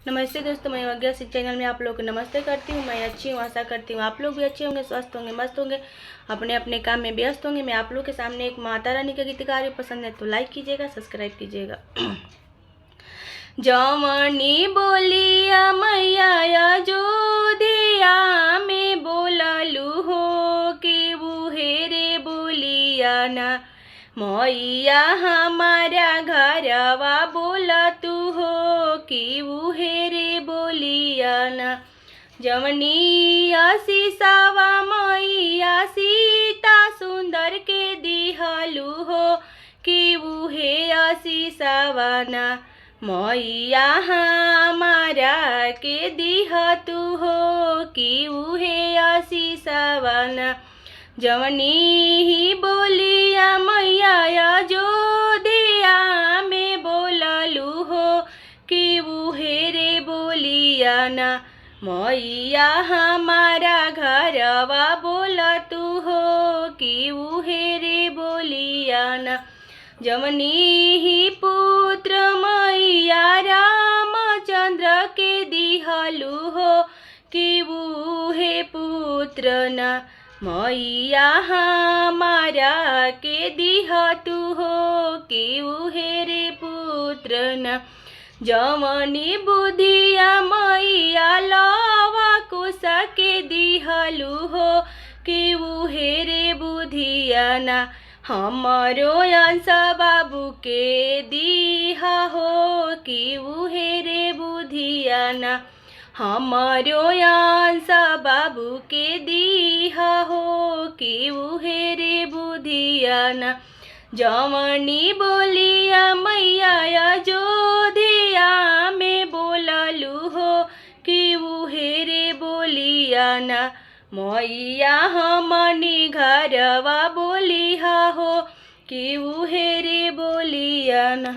नमस्ते दोस्तों, मैं अज्ञा सिंह चैनल में आप लोग को नमस्ते करती हूँ। मैं अच्छी हूँ, आशा करती हूँ आप लोग भी अच्छे होंगे, स्वस्थ होंगे, मस्त होंगे, अपने अपने काम में व्यस्त होंगे। मैं आप लोग के सामने एक माता रानी का गीत गा रही हूँ। पसंद है तो लाइक कीजिएगा, सब्सक्राइब कीजिएगा। जमनी बोलिया मैया जो दिया में बोललू हो कि बुहेरे बोलिया ना मैया हमारा घरवा बोला तू हो कि उहेरे बोलिया ना। जमनी आशीषवा मैया सीता सुंदर के दिहलू हो कि उहे आशीषवा ना मैया हमारा के दिह तू हो कि उहे आशीषवा ना। जवनी ही बोलिया मैया जो दिया में बोललू हो कि उहेरे बोलिया ना मैया हमारा घरवा बोला तू हो कि उहेरे बोलिया ना। जवनी ही पुत्र मैया रामचंद्र के दिहलू हो कि उहे पुत्र ना मैया हमारा के दिह तू हो कि उहेरे पुत्र न। जवनी बुधिया मैया लवा कुश के दिहलू हो कि उहेरे बुधिया ना हमारो अंश बाबू के दिह हो कि उहेरे बुधिया ना हमारो अंश बाबू के दिहा हो कि उहेरे बुधिया ना। जवनी बोलिया मैया जो दिया में बोललू हो कि उहेरे बोलिया ना मैया हमनी घरवा बोलिहा हो कि उहेरे बोलिया ना।